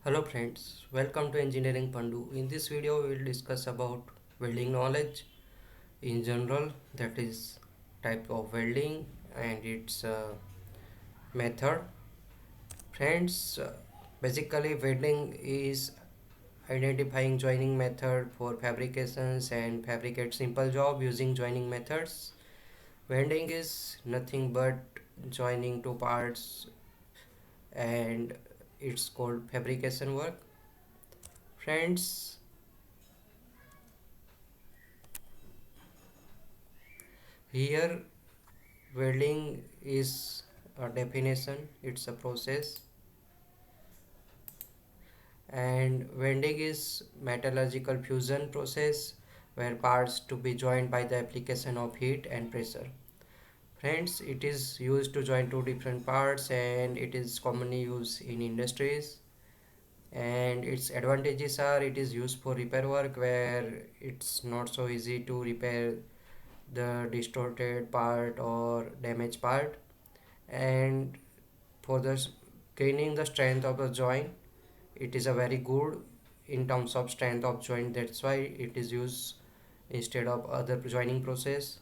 Hello friends, welcome to Engineering Pandu. In this video we will discuss about welding knowledge in general, that is type of welding and its method. Friends, basically welding is identifying joining method for fabrications and fabricate simple job using joining methods. Welding is nothing but joining two parts and it's called fabrication work. Friends, here welding is a definition, it's a process, and welding is metallurgical fusion process where parts to be joined by the application of heat and pressure. Friends, it is used to join two different parts and it is commonly used in industries. And its advantages are it is used for repair work where it's not so easy to repair the distorted part or damaged part, and for the gaining the strength of the joint, it is a very good in terms of strength of joint, that's why it is used instead of other joining process.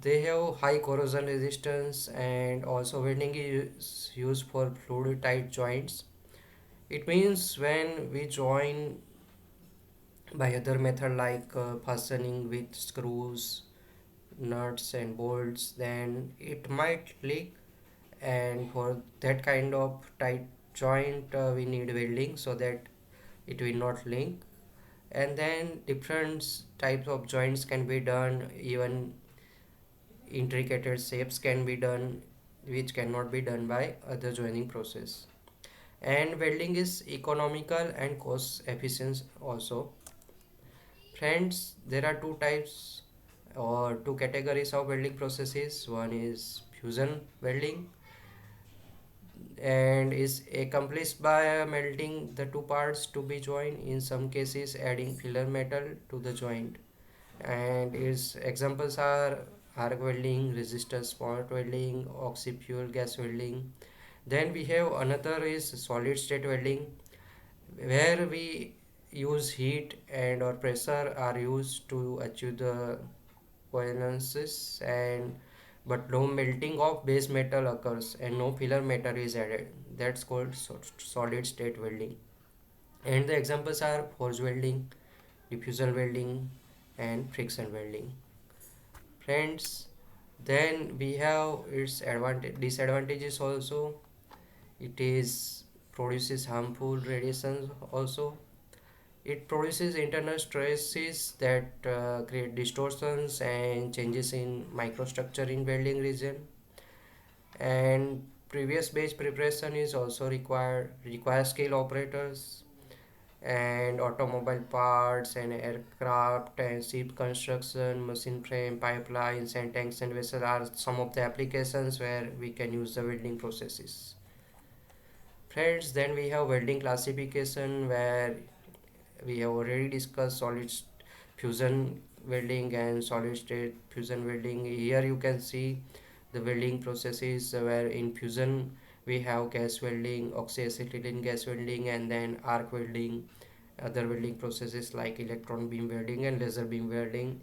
They have high corrosion resistance, and also welding is used for fluid tight joints. It means when we join by other method like fastening with screws, nuts and bolts, then it might leak, and for that kind of tight joint we need welding so that it will not link. And then different types of joints can be done, even intricate shapes can be done which cannot be done by other joining process. And welding is economical and cost efficient also. Friends, there are two types or two categories of welding processes. One is fusion welding and is accomplished by melting the two parts to be joined, in some cases adding filler metal to the joint. And its examples are arc welding, resistor spot welding, oxy fuel gas welding. Then we have another is solid state welding where we use heat and or pressure are used to achieve the coherences, and but no melting of base metal occurs and no filler metal is added, that's called solid state welding. And the examples are forge welding, diffusion welding and friction welding. Friends, then we have its advantage disadvantages also. It is produces harmful radiations also. It produces internal stresses that create distortions and changes in microstructure in welding region. And previous batch preparation is also require skilled operators. And automobile parts and aircraft and ship construction, machine frame, pipelines and tanks and vessels are some of the applications where we can use the welding processes. Friends, then we have welding classification where we have already discussed solid fusion welding and solid state fusion welding. Here you can see the welding processes where in fusion we have gas welding, oxyacetylene gas welding, and then arc welding, other welding processes like electron beam welding and laser beam welding.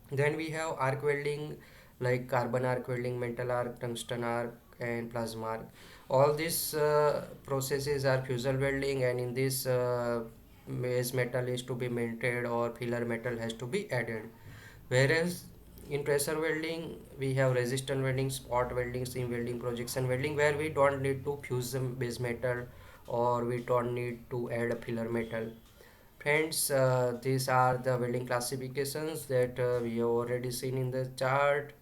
Then we have arc welding like carbon arc welding, metal arc, tungsten arc and plasma arc. All these processes are fusion welding, and in this base metal is to be melted or filler metal has to be added. Whereas in pressure welding we have resistant welding, spot welding, seam welding, projection welding where we don't need to fuse the base metal or we don't need to add a filler metal. Friends, these are the welding classifications that we have already seen in the chart.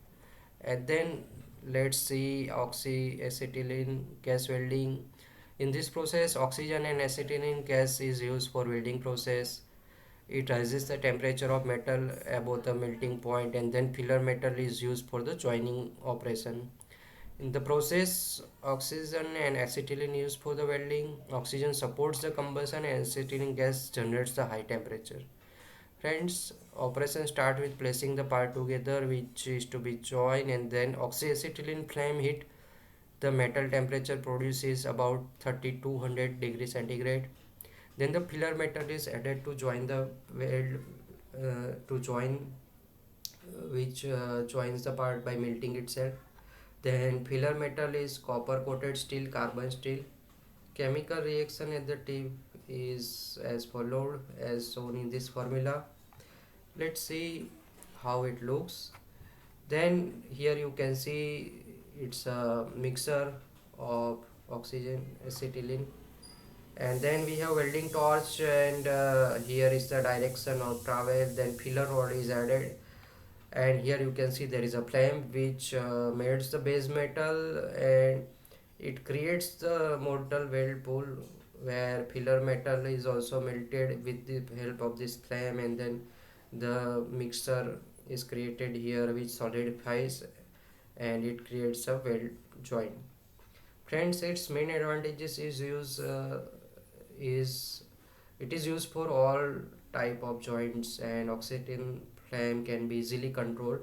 And then let's see oxyacetylene gas welding. In this process, oxygen and acetylene gas is used for welding process. It raises the temperature of metal above the melting point, and then filler metal is used for the joining operation. In the process, oxygen and acetylene used for the welding. Oxygen supports the combustion and acetylene gas generates the high temperature. Friends, operation start with placing the part together which is to be joined, and then oxyacetylene flame hit the metal temperature produces about 3200 degrees centigrade. Then the filler metal is added to join the weld, to join which joins the part by melting itself. Then filler metal is copper coated steel, carbon steel. Chemical reaction at the tip is as followed as shown in this formula. Let's see how it looks. Then here you can see it's a mixer of oxygen, acetylene, and then we have welding torch, and here is the direction of travel. Then filler rod is added, and here you can see there is a flame which melts the base metal, and it creates the mortal weld pool where filler metal is also melted with the help of this flame, and then the mixture is created here which solidifies and it creates a weld joint. Friends, its main advantages is it is used for all type of joints, and oxygen flame can be easily controlled.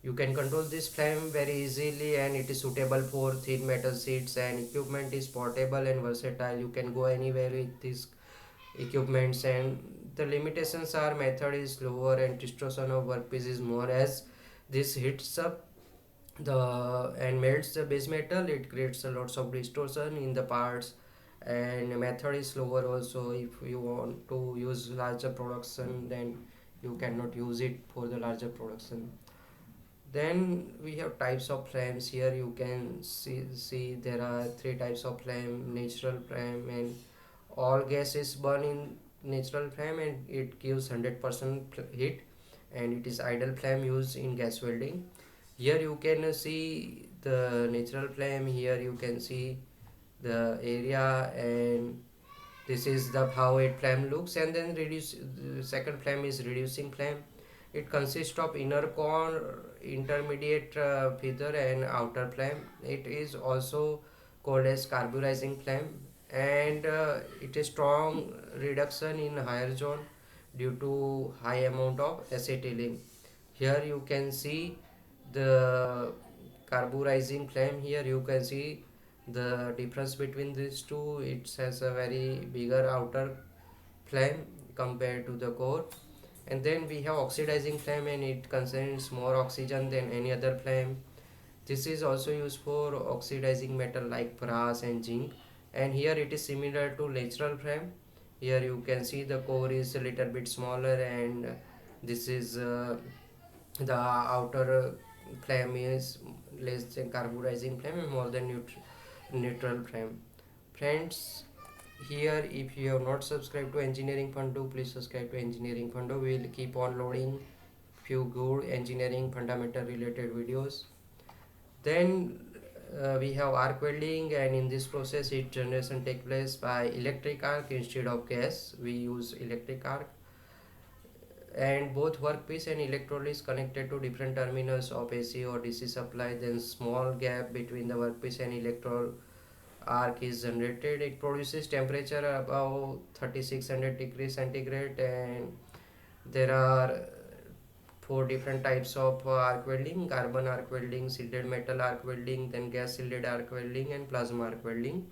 You can control this flame very easily, and it is suitable for thin metal sheets, and equipment is portable and versatile. You can go anywhere with these equipments, and the limitations are method is lower and distortion of workpiece is more, as this hits up the and melts the base metal. It creates a lots of distortion in the parts, and method is slower also. If you want to use larger production, then you cannot use it for the larger production. Then we have types of flames. Here you can see there are three types of flame: natural flame, and all gases burn in natural flame and it gives 100% heat, and it is idle flame used in gas welding. Here you can see the natural flame. Here you can see the area, and this is the how it flame looks. And then reduce the second flame is reducing flame. It consists of inner core, intermediate feather, and outer flame. It is also called as carburizing flame, and it is strong reduction in higher zone due to high amount of acetylene. Here you can see the carburizing flame. Here you can see the difference between these two. It has a very bigger outer flame compared to the core. And then we have oxidizing flame, and it contains more oxygen than any other flame. This is also used for oxidizing metal like brass and zinc, and here it is similar to natural flame. Here you can see the core is a little bit smaller, and this is the outer flame is less than carburizing flame and more than neutral flame. Friends, here if you have not subscribed to Engineering Fundo, please subscribe to Engineering Fundo. We will keep on loading few good engineering fundamental related videos. Then we have arc welding, and in this process heat generation take place by electric arc instead of gas. We use electric arc, and both workpiece and electrode is connected to different terminals of AC or DC supply. Then small gap between the workpiece and electrode arc is generated. It produces temperature above 3600 degrees centigrade, and there are four different types of arc welding: carbon arc welding, shielded metal arc welding, then gas shielded arc welding, and plasma arc welding.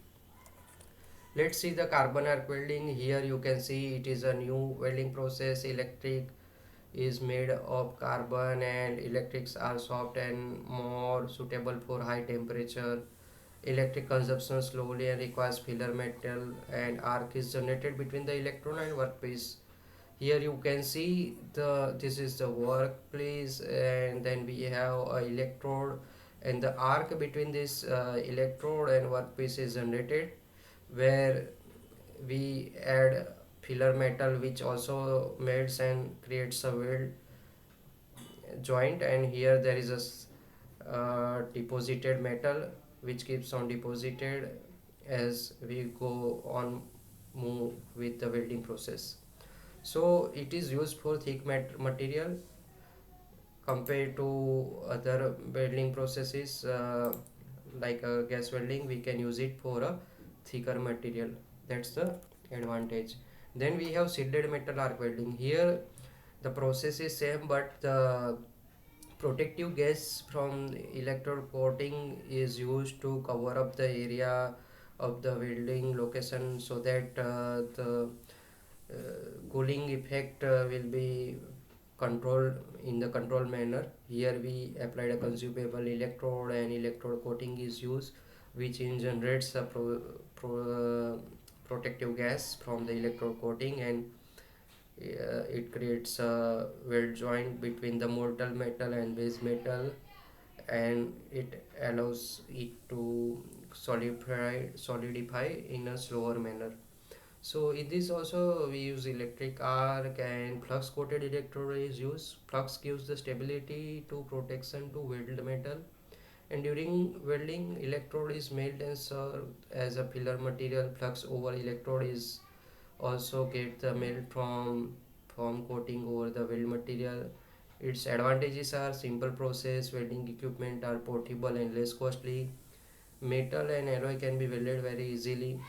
Let's see the carbon arc welding. Here you can see it is a new welding process. Electric is made of carbon, and electrics are soft and more suitable for high temperature. Electric consumption slowly and requires filler metal, and arc is generated between the electron and workpiece. Here you can see this is the workpiece, and then we have a electrode, and the arc between this electrode and workpiece is generated, where we add filler metal which also melts and creates a weld joint. And here there is a deposited metal which keeps on deposited as we go on move with the welding process. So it is used for thick material compared to other welding processes, like gas welding. We can use it for a thicker material. That's the advantage. Then we have shielded metal arc welding. Here the process is same, but the Protective gas from electrode coating is used to cover up the area of the welding location so that the uh, cooling effect will be controlled in the control manner. Here we applied a consumable electrode and electrode coating is used, which in generates a protective gas from the electrode coating, and it creates a weld joint between the molten metal and base metal, and it allows it to solidify in a slower manner. So in this also we use electric arc and flux coated electrode is used. Flux gives the stability to protection to weld metal, and during welding electrode is made and served as a filler material. Flux over electrode is also get the melt from coating over the weld material. Its advantages are simple process, welding equipment are portable and less costly. Metal and alloy can be welded very easily,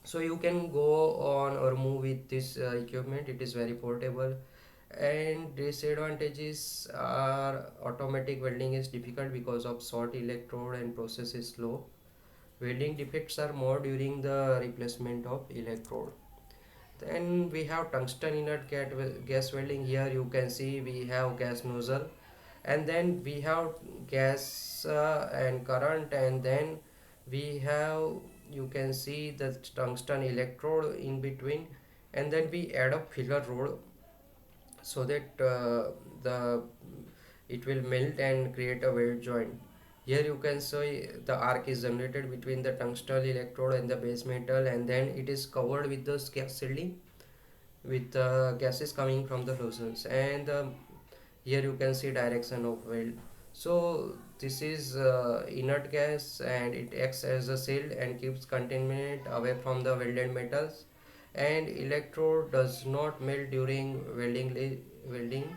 so you can go on or move with this equipment. It is very portable. And disadvantages are automatic welding is difficult because of short electrode and process is slow. Welding defects are more during the replacement of electrode. Then we have tungsten inert gas welding. Here you can see we have gas nozzle, and then we have gas and current, and then we have, you can see the tungsten electrode in between, and then we add a filler rod so that the it will melt and create a weld joint. Here you can see the arc is generated between the tungsten electrode and the base metal, and then it is covered with the gas shielding with gases coming from the nozzles, and here you can see direction of weld. So this is inert gas, and it acts as a shield and keeps contaminant away from the welded metals, and electrode does not melt during welding,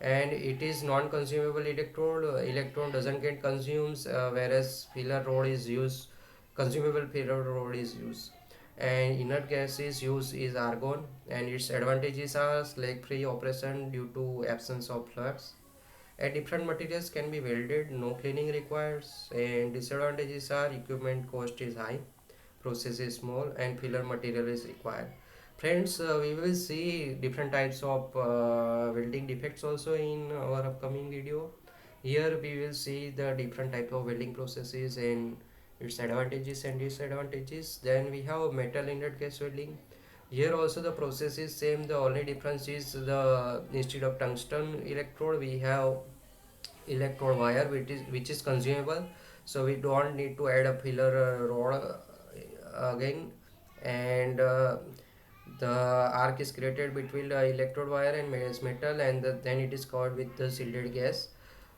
and it is non-consumable electrode. Electron doesn't get consumed, whereas filler rod is used, consumable filler rod is used. And inert gas is used is argon, and its advantages are slag free operation due to absence of flux, and different materials can be welded, no cleaning requires. And disadvantages are equipment cost is high, process is small, and filler material is required. Friends, we will see different types of welding defects also in our upcoming video. Here we will see the different type of welding processes and its advantages and disadvantages. Then we have metal inert gas welding. Here also the process is same, the only difference is the instead of tungsten electrode we have electrode wire, which is consumable, so we don't need to add a filler rod again. And the arc is created between the electrode wire and metal, and then it is covered with the shielded gas.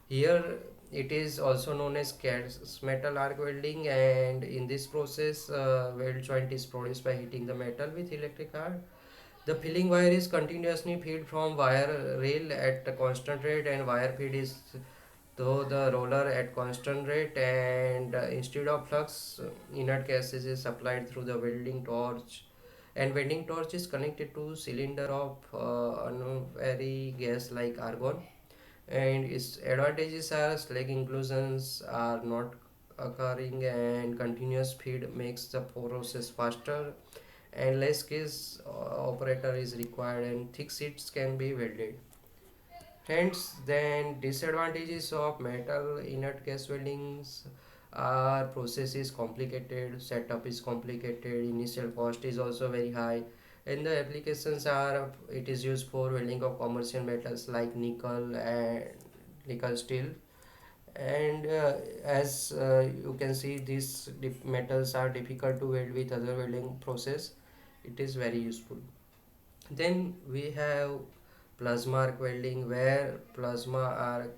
Here it is also known as gas metal arc welding, and in this process weld joint is produced by heating the metal with electric arc. The filling wire is continuously fed from wire rail at a constant rate, and wire feed is though the roller at constant rate, and instead of flux, inert gases is supplied through the welding torch, and welding torch is connected to cylinder of very gas like argon. And its advantages are slag inclusions are not occurring, and continuous feed makes the process faster, and less case operator is required, and thick sheets can be welded. Hence, then disadvantages of metal inert gas weldings are process is complicated, setup is complicated, initial cost is also very high, and the applications are it is used for welding of commercial metals like nickel and nickel steel. And as you can see, these metals are difficult to weld with other welding process. It is very useful. Then we have plasma arc welding, where plasma arc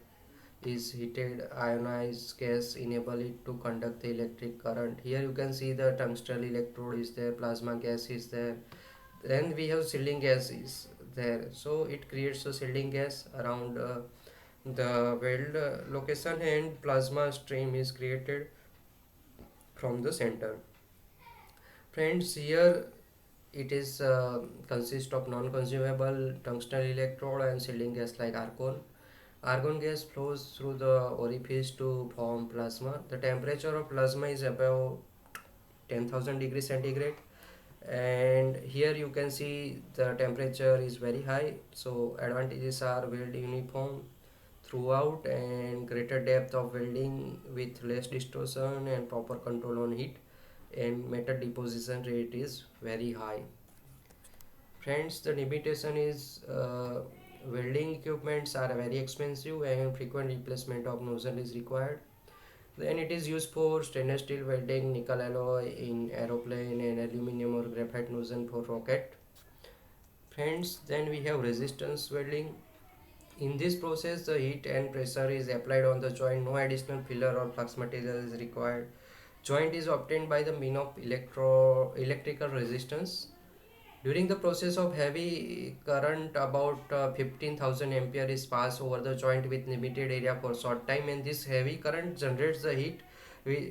is heated ionized gas enable it to conduct the electric current. Here you can see the tungsten electrode is there, plasma gas is there. Then we have shielding gas is there, so it creates a shielding gas around the weld location, and plasma stream is created from the center. Friends, here it is consist of non-consumable tungsten electrode and shielding gas like argon. Argon gas flows through the orifice to form plasma. The temperature of plasma is above 10,000 degrees centigrade, and here you can see the temperature is very high. So advantages are weld uniform throughout and greater depth of welding with less distortion and proper control on heat, and metal deposition rate is very high. Friends, the limitation is welding equipments are very expensive and frequent replacement of nozzle is required. Then it is used for stainless steel welding, nickel alloy in aeroplane, and aluminum or graphite nozzle for rocket. Friends, then we have resistance welding. In this process, the heat and pressure is applied on the joint. No additional filler or flux material is required. Joint is obtained by the mean of electrical resistance. During the process of heavy current, about 15,000 ampere is passed over the joint with limited area for short time, and this heavy current generates the heat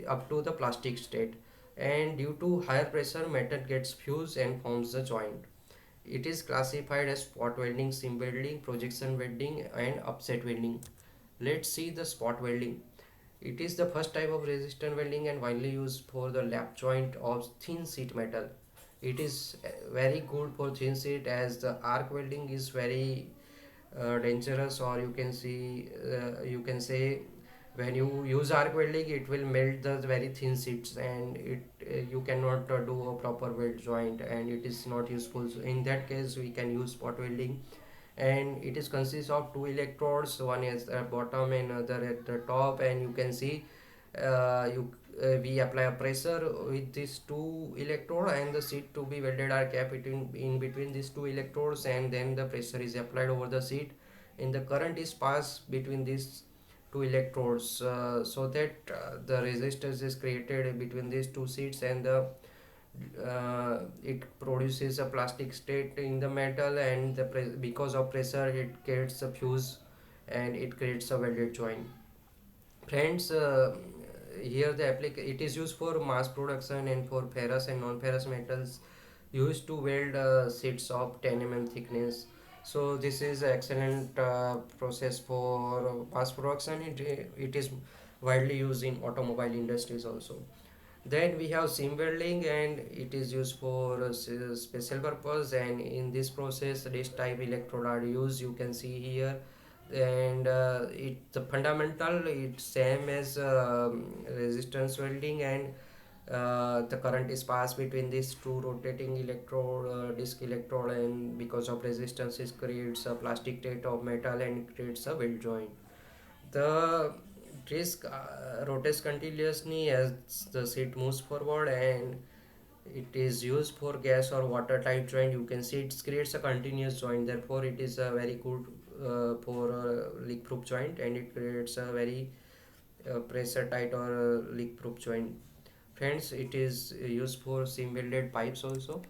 up to the plastic state. And due to higher pressure, metal gets fused and forms the joint. It is classified as spot welding, seam welding, projection welding, and upset welding. Let's see the spot welding. It is the first type of resistance welding and widely used for the lap joint of thin sheet metal. It is very good for thin sheet, as the arc welding is very dangerous, or you can say when you use arc welding it will melt the very thin sheets, and you cannot do a proper weld joint, and it is not useful. So in that case we can use spot welding, and it is consists of two electrodes, one is at bottom and other at the top, and you can see you we apply a pressure with these two electrode, and the sheet to be welded are kept in between these two electrodes, and then the pressure is applied over the sheet, and the current is passed between these two electrodes, so that the resistance is created between these two sheets, and the it produces a plastic state in the metal, and because of pressure it gets a fuse, and it creates a welded joint. Friends, here it is used for mass production and for ferrous and non-ferrous metals used to weld sheets of 10 thickness. So this is an excellent process for mass production. It is widely used in automobile industries also. Then we have seam welding, and it is used for special purpose, and in this process this type electrode are used, you can see here. And it the fundamental it's same as resistance welding, and the current is passed between these two rotating electrode, disc electrode, and because of resistance it creates a plastic plate of metal and creates a weld joint. The disc rotates continuously as the seat moves forward, and it is used for gas or water type joint. You can see it creates a continuous joint, therefore it is a very good for a leak proof joint, and it creates a very pressure tight or leak proof joint. Friends, it is used for seam welded pipes also.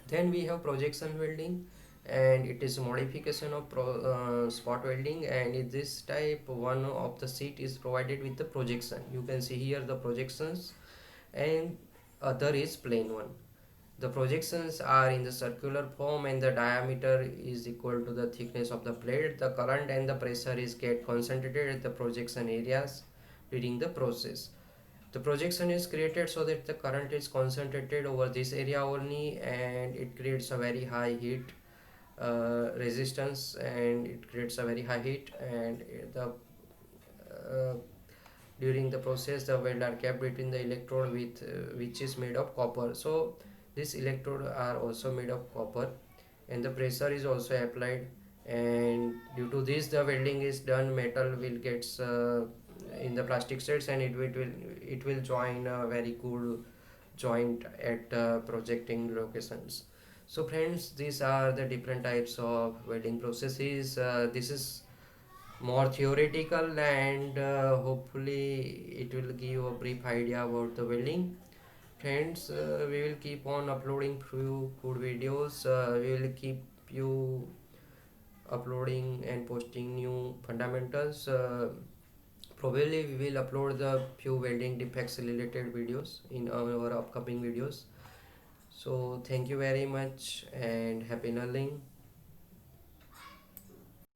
Then we have projection welding, and it is a modification of spot welding, and in this type one of the sheet is provided with the projection. You can see here the projections, and other is plain one. The projections are in the circular form, and the diameter is equal to the thickness of the plate. The current and the pressure is get concentrated at the projection areas during the process. The projection is created so that the current is concentrated over this area only, and it creates a very high heat resistance, and it creates a very high heat, and the uh, during the process the weld are kept between the electrode with which is made of copper. So this electrode are also made of copper, and the pressure is also applied, and due to this the welding is done, metal will gets in the plastic sets, and it will join a very good joint at projecting locations. So friends, these are the different types of welding processes. This is more theoretical, and hopefully it will give a brief idea about the welding. Friends, we will keep on uploading few good videos. We will keep you uploading and posting new fundamentals. Probably we will upload the few welding defects related videos in our upcoming videos. So thank you very much, and happy learning.